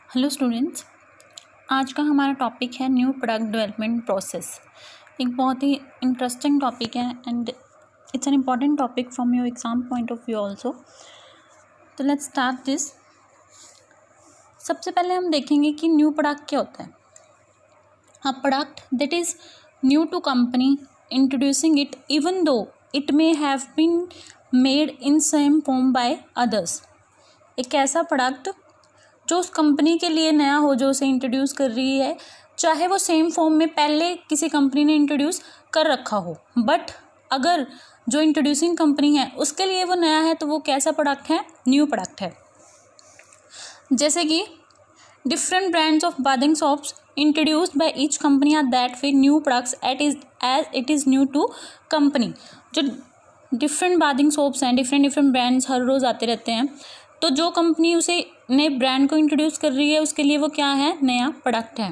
Hello students, आज का हमारा टॉपिक है न्यू प्रोडक्ट डेवलपमेंट प्रोसेस। एक बहुत ही इंटरेस्टिंग टॉपिक है and it's an important topic from your exam point of view also. तो लेट्स स्टार्ट दिस। सबसे पहले हम देखेंगे कि न्यू प्रोडक्ट क्या होता है। A product that is new to company introducing it even though it may have been made in same form by others. एक ऐसा प्रोडक्ट जो उस कंपनी के लिए नया हो, जो उसे इंट्रोड्यूस कर रही है, चाहे वो सेम फॉर्म में पहले किसी कंपनी ने इंट्रोड्यूस कर रखा हो, बट अगर जो इंट्रोड्यूसिंग कंपनी है उसके लिए वो नया है तो वो कैसा प्रोडक्ट है? न्यू प्रोडक्ट है। जैसे कि different brands of bathing soaps introduced by each company are that way new products as it is new to company. जो डिफरेंट बाथिंग सोप्स हैं, डिफरेंट ब्रांड्स हर रोज़ आते रहते हैं, तो जो कंपनी उसे नए ब्रांड को इंट्रोड्यूस कर रही है उसके लिए वो क्या है? नया प्रोडक्ट है।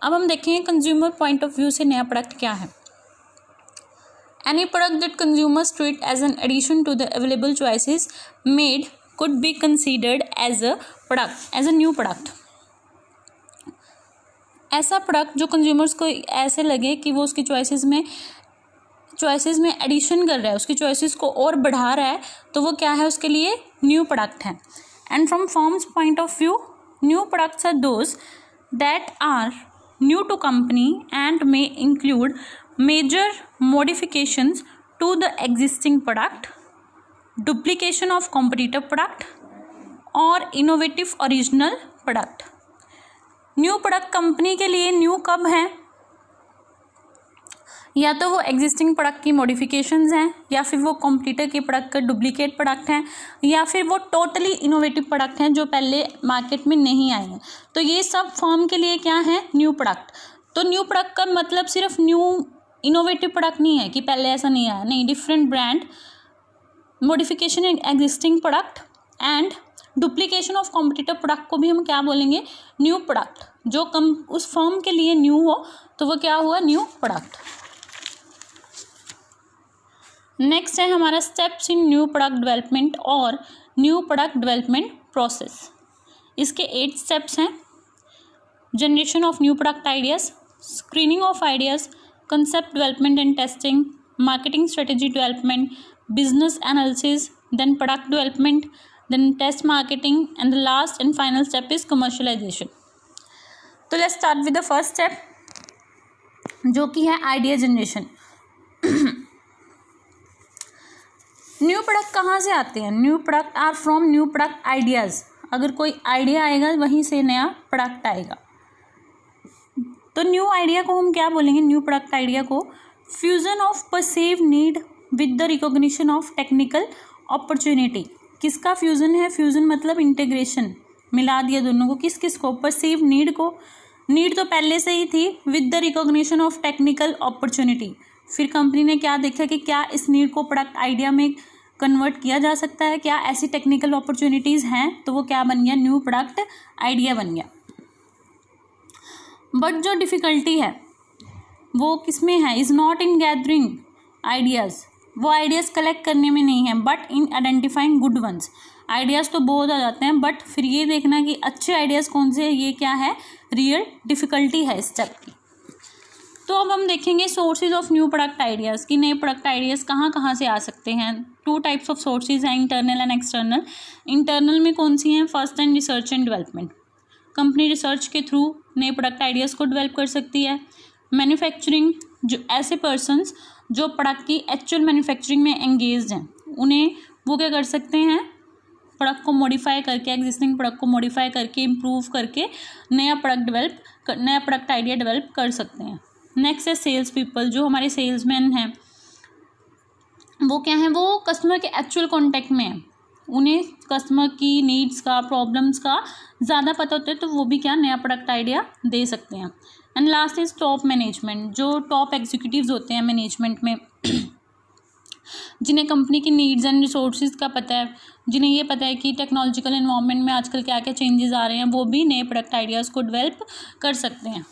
अब हम देखेंगे कंज्यूमर पॉइंट ऑफ व्यू से नया प्रोडक्ट क्या है। Any product that consumers treat as an addition to the available choices made could be considered as a product, as a new product. ऐसा प्रोडक्ट जो कंज्यूमर्स को ऐसे लगे कि वो उसकी चॉइसेस में एडिशन कर रहा है, उसकी चॉइसेस को और बढ़ा रहा है, तो वो क्या है? उसके लिए न्यू प्रोडक्ट है। And from firm's point of view, new products are those that are new to company and may include major modifications to the existing product, duplication of competitive product और innovative original product. New product company के लिए new कब है? या तो वो existing product की modifications हैं, या फिर वो कॉम्पिटिटर के प्रोडक्ट का डुप्लीकेट प्रोडक्ट हैं, या फिर वो टोटली इनोवेटिव प्रोडक्ट हैं जो पहले मार्केट में नहीं आए हैं। तो ये सब फर्म के लिए क्या है? New product. तो न्यू प्रोडक्ट का मतलब सिर्फ न्यू इनोवेटिव प्रोडक्ट नहीं है कि पहले ऐसा नहीं आया, नहीं, different brand, modification in existing product and duplication of competitive product को भी हम क्या बोलेंगे? New product. जो उस फर्म के लिए न्यू हो तो वो क्या हुआ? New product. नेक्स्ट है हमारा steps in new product development और न्यू प्रोडक्ट डेवलपमेंट प्रोसेस। इसके 8 स्टेप्स हैं। Generation of new product ideas, screening of ideas, concept development and testing, marketing strategy development, business analysis, then product development, then test marketing and the last and final step is commercialisation. तो let's start with the first step, जो कि है idea generation. New product कहाँ से आते हैं? New product are from new product ideas. अगर कोई आइडिया आएगा वहीं से नया प्रोडक्ट आएगा। तो न्यू आइडिया को हम क्या बोलेंगे? न्यू प्रोडक्ट आइडिया को fusion of perceive need with the recognition of technical opportunity. किसका फ्यूजन है? फ्यूजन मतलब इंटीग्रेशन, मिला दिया दोनों को। किस किस को? परसीव नीड को। नीड तो पहले से ही थी, with the recognition of technical opportunity. फिर कंपनी ने क्या देखा कि क्या इस नीड को प्रोडक्ट आइडिया में कन्वर्ट किया जा सकता है, क्या ऐसी टेक्निकल अपॉर्चुनिटीज़ हैं, तो वो क्या बन गया? न्यू प्रोडक्ट आइडिया बन गया। बट जो डिफ़िकल्टी है वो किस में है? Is not in gathering ideas. वो आइडियाज़ कलेक्ट करने में नहीं है, but in identifying good ones. Ideas तो बहुत आ जाते हैं, बट फिर ये देखना कि अच्छे आइडियाज़ कौन से हैं, ये क्या है? रियल डिफ़िकल्टी है इस स्टेप की। तो अब हम देखेंगे sources of new product ideas कि नए प्रोडक्ट आइडियाज़ कहाँ कहाँ से आ सकते हैं। 2 टाइप्स ऑफ सोर्सेज हैं, इंटरनल एंड एक्सटर्नल। इंटरनल में कौन सी हैं? First and research and development. Company research के थ्रू नए प्रोडक्ट आइडियाज़ को डेवलप कर सकती है। मैन्युफैक्चरिंग, जो ऐसे पर्सनस जो प्रोडक्ट की एक्चुअल मैन्युफैक्चरिंग में एंगेज्ड हैं, उन्हें वो क्या कर सकते हैं? प्रोडक्ट को मॉडिफाई करके, एग्जिस्टिंग प्रोडक्ट को मॉडिफाई करके, इम्प्रूव करके नया प्रोडक्ट आइडिया डेवलप कर सकते हैं। नेक्स्ट है सेल्स पीपल, जो हमारे सेल्समैन हैं, वो क्या है? वो कस्टमर के एक्चुअल कॉन्टेक्ट में हैं, उन्हें कस्टमर की नीड्स का, प्रॉब्लम्स का ज़्यादा पता होता है, तो वो भी क्या? नया प्रोडक्ट आइडिया दे सकते हैं। And last is top management, जो टॉप एग्जीक्यूटिव्स होते हैं मैनेजमेंट में, जिन्हें कंपनी की नीड्स एंड रिसोर्सेज का पता है, जिन्हें ये पता है कि टेक्नोलॉजिकल एनवायरनमेंट में आजकल क्या क्या चेंजेस आ रहे हैं, वो भी नए प्रोडक्ट आइडियाज़ को डेवलप कर सकते हैं।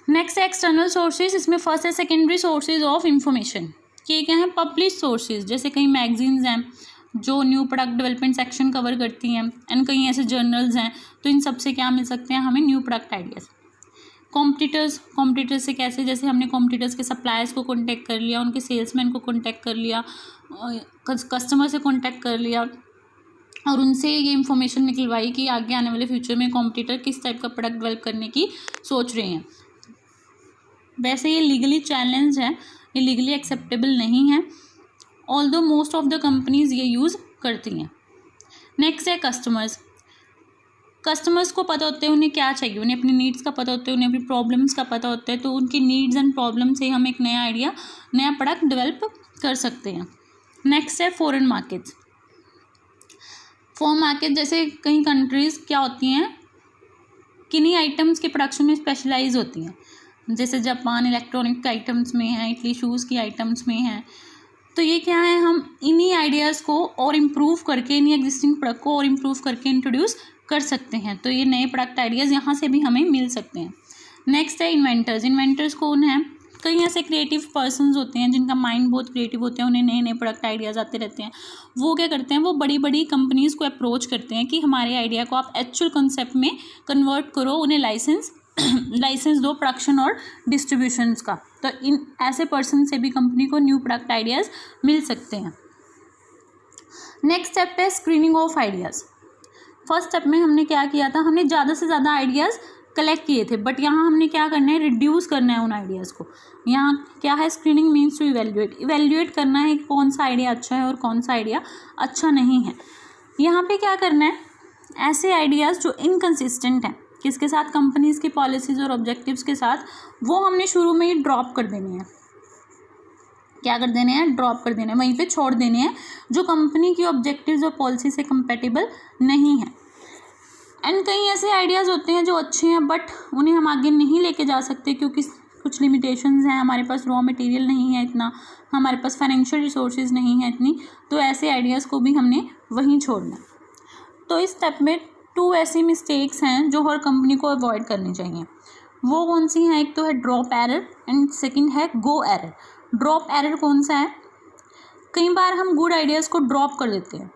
नेक्स्ट है एक्सटर्नल सोर्सेज। इसमें फर्स्ट है सेकेंडरी सोर्सेज ऑफ इंफॉर्मेशन, कि क्या है? पब्लिश सोर्सेज, जैसे कहीं मैगजीन्स हैं जो new product development section cover करती हैं, एंड कई ऐसे जर्नल्स हैं, तो इन सब से क्या मिल सकते हैं हमें न्यू प्रोडक्ट आइडियाज़। कॉम्पिटिटर्स से कैसे, जैसे हमने कॉम्पिटिटर्स के सप्लायर्स को कॉन्टैक्ट कर लिया, उनके सेल्समैन को कॉन्टैक्ट कर लिया, कस्टमर से कॉन्टैक्ट कर लिया और उनसे ये इन्फॉर्मेशन निकलवाई कि आगे आने वाले फ्यूचर में कॉम्पिटिटर किस टाइप का प्रोडक्ट डेवलप करने की सोच रहे हैं। वैसे ये लीगली चैलेंज है, ये लीगली एक्सेप्टेबल नहीं है, although most of the companies ये यूज़ करती हैं। नेक्स्ट है कस्टमर्स को पता होता है उन्हें क्या चाहिए, उन्हें अपनी नीड्स का पता होता है, उन्हें अपनी प्रॉब्लम्स का पता होता है, तो उनकी नीड्स एंड प्रॉब्लम से हम एक नया आइडिया, नया प्रोडक्ट डेवलप कर सकते हैं। नेक्स्ट है फॉरेन मार्केट्स। फॉरेन मार्केट जैसे कई कंट्रीज़ क्या होती हैं, किन्हीं आइटम्स के प्रोडक्शन में स्पेशलाइज होती हैं, जैसे जापान इलेक्ट्रॉनिक आइटम्स में है, इटली शूज़ की आइटम्स में है। तो ये क्या है, हम इन्हीं आइडियाज़ को और इम्प्रूव करके, इन्हीं एग्जिस्टिंग प्रोडक्ट को और इम्प्रूव करके इंट्रोड्यूस कर सकते हैं। तो ये नए प्रोडक्ट आइडियाज़ यहाँ से भी हमें मिल सकते हैं। नेक्स्ट है इन्वेंटर्स कौन हैं, कई ऐसे क्रिएटिव पर्सन्स होते हैं जिनका माइंड बहुत क्रिएटिव होते हैं, उन्हें नए नए प्रोडक्ट आइडियाज़ आते रहते हैं। वो क्या करते हैं, वो बड़ी बड़ी कंपनीज़ को अप्रोच करते हैं कि हमारे आइडिया को आप एक्चुअल कंसेप्ट में कन्वर्ट करो, उन्हें लाइसेंस दो प्रोडक्शन और डिस्ट्रीब्यूशंस का। तो इन ऐसे पर्सन से भी कंपनी को न्यू प्रोडक्ट आइडियाज़ मिल सकते हैं। नेक्स्ट स्टेप है screening of ideas. First step में हमने क्या किया था, हमने ज़्यादा से ज़्यादा आइडियाज़ कलेक्ट किए थे, बट यहाँ हमने क्या करना है, रिड्यूस करना है उन आइडियाज़ को। यहाँ क्या है, स्क्रीनिंग मीन्स टू इवेल्युएट करना है कि कौन सा आइडिया अच्छा है और कौन सा आइडिया अच्छा नहीं है। यहाँ पे क्या करना है, ऐसे आइडियाज़ जो इनकंसिस्टेंट हैं किसके साथ, कंपनीज़ की पॉलिसीज़ और ऑब्जेक्टिव्स के साथ, वो हमने शुरू में ही ड्रॉप कर देने हैं। क्या कर देने हैं, ड्रॉप कर देने हैं, वहीं पे छोड़ देने हैं जो कंपनी की ऑब्जेक्टिव्स और पॉलिसी से कंपेटेबल नहीं है। एंड कई ऐसे आइडियाज़ होते हैं जो अच्छे हैं बट उन्हें हम आगे नहीं लेके जा सकते क्योंकि कुछ लिमिटेशंस हैं, हमारे पास रॉ मटेरियल नहीं है इतना, हमारे पास फाइनेंशियल रिसोर्सेज नहीं है इतनी, तो ऐसे आइडियाज़ को भी हमने वहीं छोड़ना। तो इस स्टेप में 2 ऐसी मिस्टेक्स हैं जो हर कंपनी को अवॉइड करनी चाहिए। वो कौन सी हैं, एक तो है ड्रॉप एरर एंड सेकंड है गो एरर। ड्रॉप एरर कौन सा है, कई बार हम गुड आइडियाज़ को ड्रॉप कर देते हैं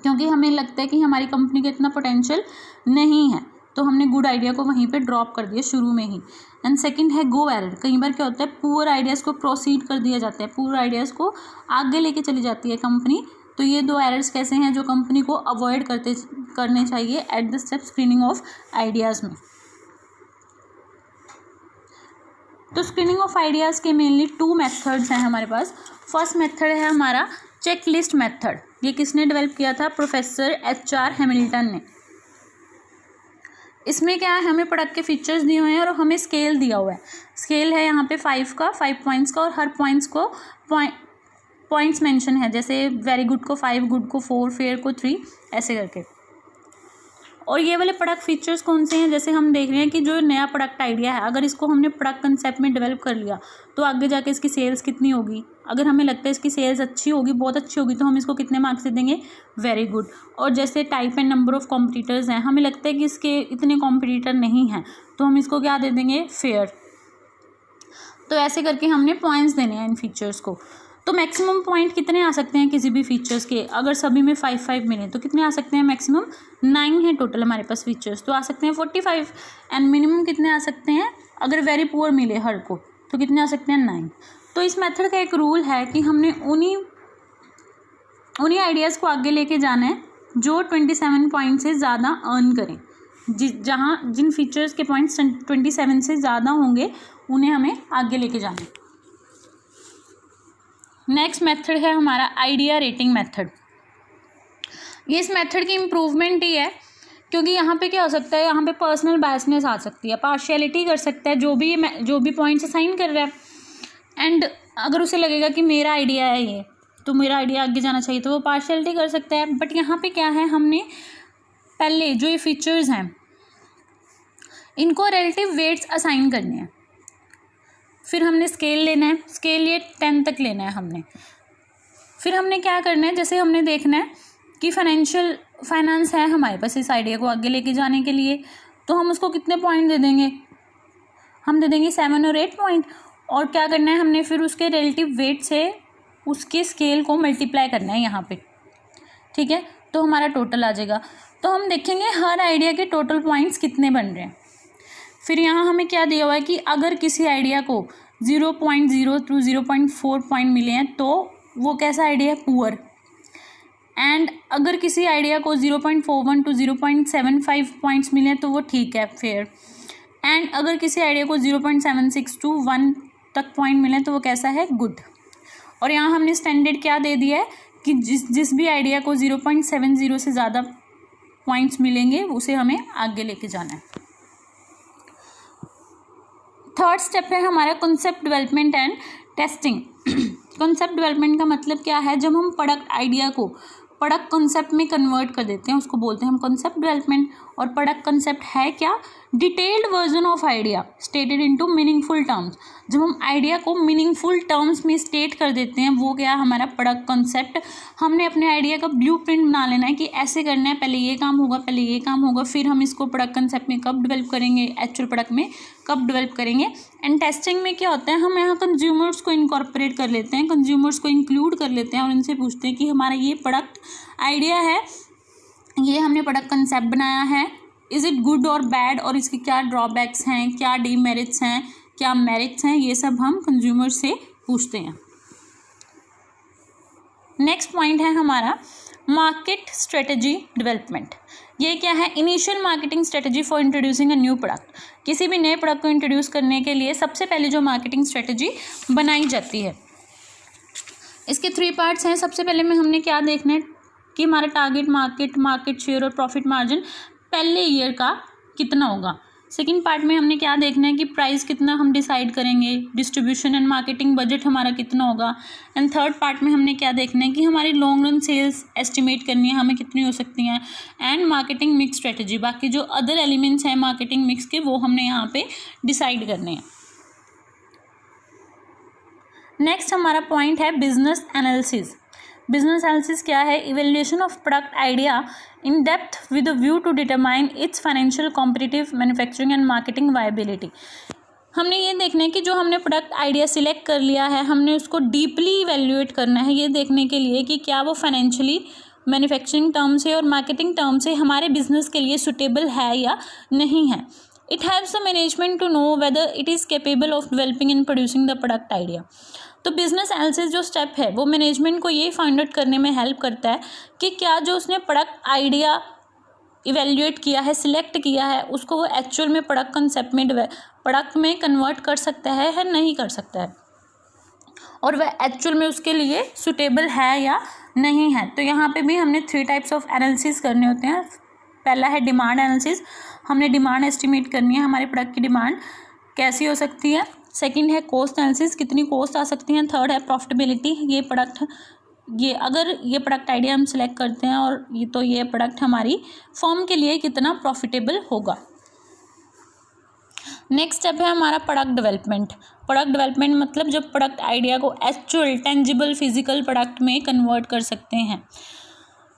क्योंकि हमें लगता है कि हमारी कंपनी का इतना पोटेंशियल नहीं है, तो हमने गुड आइडिया को वहीं पे ड्रॉप कर दिया शुरू में ही। एंड सेकंड है गो एरर। कई बार क्या होता है, पुअर आइडियाज़ को प्रोसीड कर दिया जाता है, पुअर आइडियाज़ को आगे लेके चली जाती है कंपनी। तो ये 2 एरर्स कैसे हैं जो कंपनी को अवॉइड करने चाहिए at the step screening of ideas में। तो स्क्रीनिंग ऑफ आइडियाज़ के मेनली 2 मेथड्स हैं हमारे पास। फर्स्ट मेथड है हमारा चेकलिस्ट मेथड। ये किसने डेवलप किया था, प्रोफेसर HR हैमिल्टन ने। इसमें क्या है, हमें प्रोडक्ट के फीचर्स दिए हुए हैं और हमें स्केल दिया हुआ है। स्केल है यहाँ पे 5 पॉइंट्स का, और हर पॉइंट्स को पॉइंट्स मेंशन है, जैसे वेरी गुड को 5, गुड को 4, फेयर को 3, ऐसे करके। और ये वाले प्रोडक्ट फीचर्स कौन से हैं, जैसे हम देख रहे हैं कि जो नया प्रोडक्ट आइडिया है, अगर इसको हमने प्रोडक्ट कंसेप्ट में डेवलप कर लिया तो आगे जाके इसकी सेल्स कितनी होगी। अगर हमें लगता है इसकी सेल्स अच्छी होगी, बहुत अच्छी होगी, तो हम इसको कितने मार्क्स दे देंगे, वेरी गुड। और जैसे type and number of competitors हैं, हमें लगता है कि इसके इतने कॉम्पिटिटर नहीं हैं, तो हम इसको क्या दे देंगे, फेयर। तो ऐसे करके हमने पॉइंट्स देने हैं इन फीचर्स को। तो मैक्सिमम पॉइंट कितने आ सकते हैं किसी भी फीचर्स के, अगर सभी में 5 मिले तो कितने आ सकते हैं, मैक्सिमम 9 है टोटल हमारे पास फीचर्स, तो आ सकते हैं 45। एंड मिनिमम कितने आ सकते हैं, अगर वेरी पुअर मिले हर को तो कितने आ सकते हैं, 9। तो इस मेथड का एक रूल है कि हमने उन्हीं आइडियाज़ को आगे लेके जाना है जो 27 पॉइंट से ज़्यादा अर्न करें। जिन फीचर्स के पॉइंट्स 27 से ज़्यादा होंगे उन्हें हमें आगे लेके जाना है। नेक्स्ट मेथड है हमारा आइडिया रेटिंग मेथड। ये इस मेथड की इम्प्रूवमेंट ही है, क्योंकि यहाँ पे क्या हो सकता है, यहाँ पे पर्सनल बायसनेस आ सकती है, पार्शियलिटी कर सकता है जो भी पॉइंट्स असाइन कर रहा है। एंड अगर उसे लगेगा कि मेरा आइडिया है ये, तो मेरा आइडिया आगे जाना चाहिए, तो वो पार्शियलिटी कर सकता है। बट यहाँ पे क्या है, हमने पहले जो ये फीचर्स हैं इनको रिलेटिव वेट्स असाइन करने हैं, फिर हमने स्केल लेना है, स्केल ये 10 तक लेना है हमने। फिर हमने क्या करना है, जैसे हमने देखना है कि फाइनेंस है हमारे पास इस आइडिया को आगे लेके जाने के लिए, तो हम उसको कितने पॉइंट दे देंगे, हम दे देंगे 7 और 8 पॉइंट। और क्या करना है, हमने फिर उसके रिलेटिव वेट से उसके स्केल को मल्टीप्लाई करना है यहाँ पे। ठीक है, तो हमारा टोटल आ जाएगा। तो हम देखेंगे हर आइडिया के टोटल पॉइंट्स कितने बन रहे हैं। फिर यहाँ हमें क्या दिया हुआ है कि अगर किसी आइडिया को 0.0 to 0.4 पॉइंट मिले हैं तो वो कैसा आइडिया है, पुअर। एंड अगर किसी आइडिया को 0.41 to 0.75 पॉइंट्स मिले हैं तो वो ठीक है, फेयर। एंड अगर किसी आइडिया को 0.76 to 1 तक पॉइंट मिले तो वो कैसा है, गुड। और यहाँ हमने स्टैंडर्ड क्या दे दिया है कि जिस भी आइडिया को 0.70 से ज़्यादा पॉइंट्स मिलेंगे उसे हमें आगे लेके जाना है। थर्ड स्टेप है हमारा concept development and testing. Concept development का मतलब क्या है, जब हम प्रोडक्ट आइडिया को प्रोडक्ट कॉन्सेप्ट में कन्वर्ट कर देते हैं उसको बोलते हैं हम कॉन्सेप्ट डेवलपमेंट। और प्रोडक्ट कॉन्सेप्ट है क्या, detailed version of idea stated into meaningful terms. जब हम आइडिया को मीनिंगफुल टर्म्स में स्टेट कर देते हैं वो क्या हमारा प्रोडक्ट कॉन्सेप्ट। हमने अपने आइडिया का ब्लूप्रिंट बना लेना है कि ऐसे करना है, पहले ये काम होगा, पहले ये काम होगा, फिर हम इसको प्रोडक्ट कॉन्सेप्ट में कब डेवलप करेंगे, एक्चुअल प्रोडक्ट में कब डेवलप करेंगे। एंड टेस्टिंग में क्या होता है, हम यहाँ कंज्यूमर्स को इनकॉर्पोरेट कर लेते हैं, कंज्यूमर्स को इंक्लूड कर लेते हैं और उनसे पूछते हैं कि हमारा ये प्रोडक्ट आइडिया है, ये हमने प्रोडक्ट कंसेप्ट बनाया है, इज़ इट गुड और बैड, और इसके क्या ड्रॉबैक्स हैं, क्या डीमेरिट्स हैं, क्या मेरिट्स हैं, ये सब हम कंज्यूमर से पूछते हैं। नेक्स्ट पॉइंट है हमारा मार्केट स्ट्रेटजी डेवलपमेंट। ये क्या है, initial marketing strategy for introducing a new product. किसी भी नए प्रोडक्ट को इंट्रोड्यूस करने के लिए सबसे पहले जो मार्केटिंग स्ट्रेटजी बनाई जाती है, इसके 3 पार्ट्स हैं। सबसे पहले में हमने क्या देखना है कि हमारा टारगेट मार्केट, मार्केट शेयर और प्रॉफिट मार्जिन पहले ईयर का कितना होगा। सेकंड पार्ट में हमने क्या देखना है कि प्राइस कितना हम डिसाइड करेंगे, डिस्ट्रीब्यूशन एंड मार्केटिंग बजट हमारा कितना होगा। एंड थर्ड पार्ट में हमने क्या देखना है कि हमारी लॉन्ग रन सेल्स एस्टिमेट करनी है हमें कितनी हो सकती हैं। एंड मार्केटिंग मिक्स स्ट्रेटजी, बाकी जो अदर एलिमेंट्स हैं मार्केटिंग मिक्स के वो हमने यहाँ पे डिसाइड करने हैं। नेक्स्ट हमारा पॉइंट है बिजनेस एनालिसिस। बिजनेस एनालिसिस क्या है, evaluation of product idea in depth with a view to determine its financial, competitive, manufacturing and marketing viability. हमने ये देखना है कि जो हमने प्रोडक्ट आइडिया सिलेक्ट कर लिया है हमने उसको डीपली इवेल्युएट करना है, ये देखने के लिए कि क्या वो फाइनेंशियली, मैन्युफैक्चरिंग टर्म से और मार्केटिंग टर्म से हमारे बिजनेस के लिए सुटेबल है या नहीं है। It helps the management to know whether it is capable of developing and producing the product idea. तो बिजनेस एनालिसिस जो स्टेप है वो मैनेजमेंट को ये फाइंड आउट करने में हेल्प करता है कि क्या जो उसने प्रोडक्ट आइडिया इवेल्युएट किया है, सिलेक्ट किया है, उसको वो एक्चुअल में प्रोडक्ट कंसेप्ट में, प्रोडक्ट में कन्वर्ट कर सकता है या नहीं कर सकता है, और वह एक्चुअल में उसके लिए सुटेबल है या नहीं है। तो यहाँ पे भी हमने 3 टाइप्स ऑफ एनालिसिस करने होते हैं। पहला है डिमांड एनालिसिस, हमने डिमांड एस्टिमेट करनी है, हमारे प्रोडक्ट की डिमांड कैसी हो सकती है। सेकंड है कॉस्ट एनालिसिस, कितनी कॉस्ट आ सकती है। थर्ड है प्रॉफिटेबिलिटी, अगर ये प्रोडक्ट आइडिया हम सिलेक्ट करते हैं और ये प्रोडक्ट हमारी फर्म के लिए कितना प्रॉफिटेबल होगा। नेक्स्ट स्टेप है हमारा प्रोडक्ट डेवलपमेंट। प्रोडक्ट डेवलपमेंट मतलब जब प्रोडक्ट आइडिया को एक्चुअल, टेंजिबल, फिजिकल प्रोडक्ट में कन्वर्ट कर सकते हैं,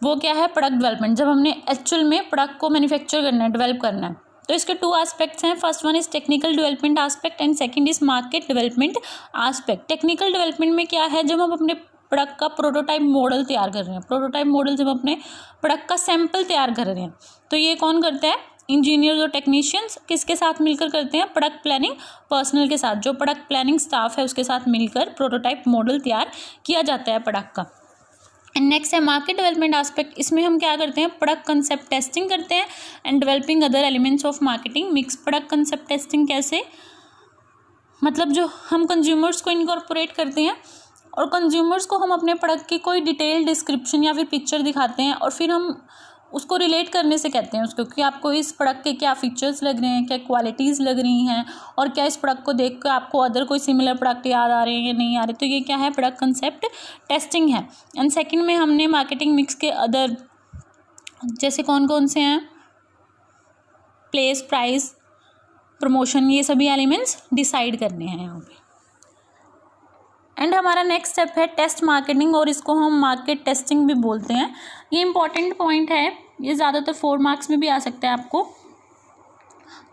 वो क्या है प्रोडक्ट डेवलपमेंट। जब हमने एक्चुअल में प्रोडक्ट को मैन्युफैक्चर करना है, डेवलप करना है, तो इसके 2 एस्पेक्ट्स हैं। First one is technical development aspect and second is market development aspect. Technical development में क्या है, जब हम अपने प्रोडक्ट का प्रोटोटाइप मॉडल तैयार कर रहे हैं, प्रोटोटाइप मॉडल जब अपने प्रोडक्ट का सैंपल तैयार कर रहे हैं, तो ये कौन करता है, इंजीनियर्स और टेक्नीशियंस किसके साथ मिलकर करते हैं, प्रोडक्ट प्लानिंग पर्सनल के साथ। जो प्रोडक्ट प्लानिंग स्टाफ है उसके साथ मिलकर प्रोटोटाइप मॉडल तैयार किया जाता है प्रोडक्ट का। एंड नेक्स्ट है मार्केट डेवलपमेंट एस्पेक्ट। इसमें हम क्या करते हैं, प्रोडक्ट कंसेप्ट टेस्टिंग करते हैं and developing other elements of marketing mix. Product concept testing कैसे, मतलब जो हम कंज्यूमर्स को इनकॉर्पोरेट करते हैं और कंज्यूमर्स को हम अपने प्रोडक्ट की कोई डिटेल डिस्क्रिप्शन या फिर पिक्चर दिखाते हैं और फिर हम उसको रिलेट करने से कहते हैं उसको कि आपको इस प्रोडक्ट के क्या फीचर्स लग रहे हैं, क्या क्वालिटीज़ लग रही हैं, और क्या इस प्रोडक्ट को देख कर आपको अदर कोई सिमिलर प्रोडक्ट याद आ रहे हैं या नहीं आ रहे। तो ये क्या है, प्रोडक्ट कंसेप्ट टेस्टिंग है। एंड सेकंड में हमने मार्केटिंग मिक्स के अदर जैसे कौन कौन से हैं, प्लेस, प्राइस, प्रमोशन, ये सभी एलिमेंट्स डिसाइड करने हैं यहाँ पे। एंड हमारा नेक्स्ट स्टेप है टेस्ट मार्केटिंग, और इसको हम मार्केट टेस्टिंग भी बोलते हैं। ये इंपॉर्टेंट पॉइंट है, ये ज़्यादातर 4 मार्क्स में भी आ सकता है आपको।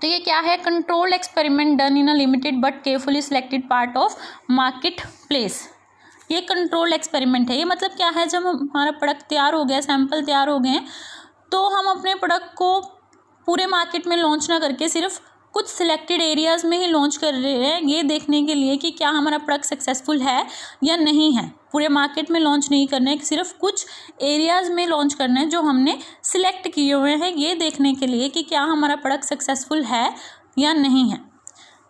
तो ये क्या है, controlled experiment done in a limited but carefully selected part of market place. ये कंट्रोल्ड एक्सपेरिमेंट है। ये मतलब क्या है, जब हमारा प्रोडक्ट तैयार हो गया, सैंपल तैयार हो गए हैं, तो हम अपने प्रोडक्ट को पूरे मार्केट में लॉन्च ना करके सिर्फ कुछ सिलेक्टेड एरियाज़ में ही लॉन्च कर रहे हैं, ये देखने के लिए कि क्या हमारा प्रोडक्ट सक्सेसफुल है या नहीं है। पूरे मार्केट में लॉन्च नहीं करना है, सिर्फ कुछ एरियाज़ में लॉन्च करना है जो हमने सिलेक्ट किए हुए हैं, ये देखने के लिए कि क्या हमारा प्रोडक्ट सक्सेसफुल है या नहीं है।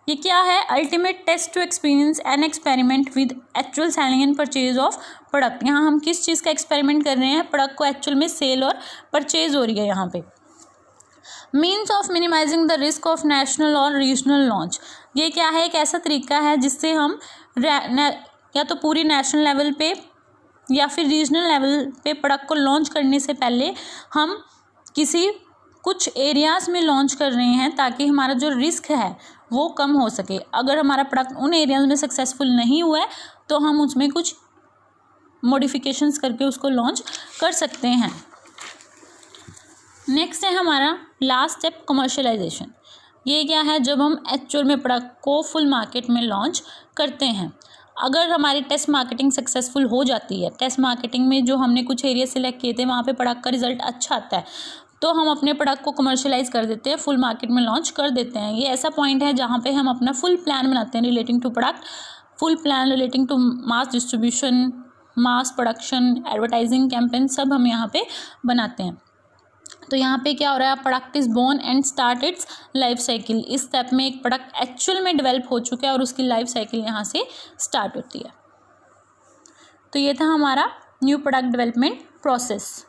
ये क्या है, ultimate test to experience an experiment with actual selling and purchase of product. यहाँ हम किस चीज़ का एक्सपेरिमेंट कर रहे हैं, प्रोडक्ट को एक्चुअल में सेल और परचेज हो रही है यहाँ पे। Means of minimising the risk of national और रीजनल लॉन्च। ये क्या है, एक ऐसा तरीका है जिससे हम या तो पूरी नेशनल लेवल पे या फिर रीजनल लेवल पे प्रोडक्ट को लॉन्च करने से पहले हम किसी कुछ एरियाज़ में लॉन्च कर रहे हैं ताकि हमारा जो रिस्क है वो कम हो सके। अगर हमारा प्रोडक्ट उन एरियाज़ में सक्सेसफुल नहीं हुआ है तो हम उसमें कुछ मॉडिफिकेशंस करके उसको लॉन्च कर सकते हैं। नेक्स्ट है हमारा लास्ट स्टेप, कमर्शियलाइजेशन। ये क्या है, जब हम एक्चुअल में प्रोडक्ट को फुल मार्केट में लॉन्च करते हैं। अगर हमारी टेस्ट मार्केटिंग सक्सेसफुल हो जाती है, टेस्ट मार्केटिंग में जो हमने कुछ एरिया सिलेक्ट किए थे वहाँ पे प्रोडक्ट का रिजल्ट अच्छा आता है, तो हम अपने प्रोडक्ट को कमर्शियलाइज़ कर देते हैं, फुल मार्केट में लॉन्च कर देते हैं। ये ऐसा पॉइंट है जहाँ पे हम अपना फुल प्लान बनाते हैं relating to product, full plan relating to mass distribution, mass production, advertising campaign, सब हम यहाँ पे बनाते हैं। तो यहाँ पे क्या हो रहा है, product is born and start its life cycle. इस स्टेप में एक प्रोडक्ट एक्चुअल में डेवलप हो चुका है और उसकी लाइफ साइकिल यहाँ से स्टार्ट होती है। तो ये था हमारा न्यू प्रोडक्ट डेवलपमेंट प्रोसेस।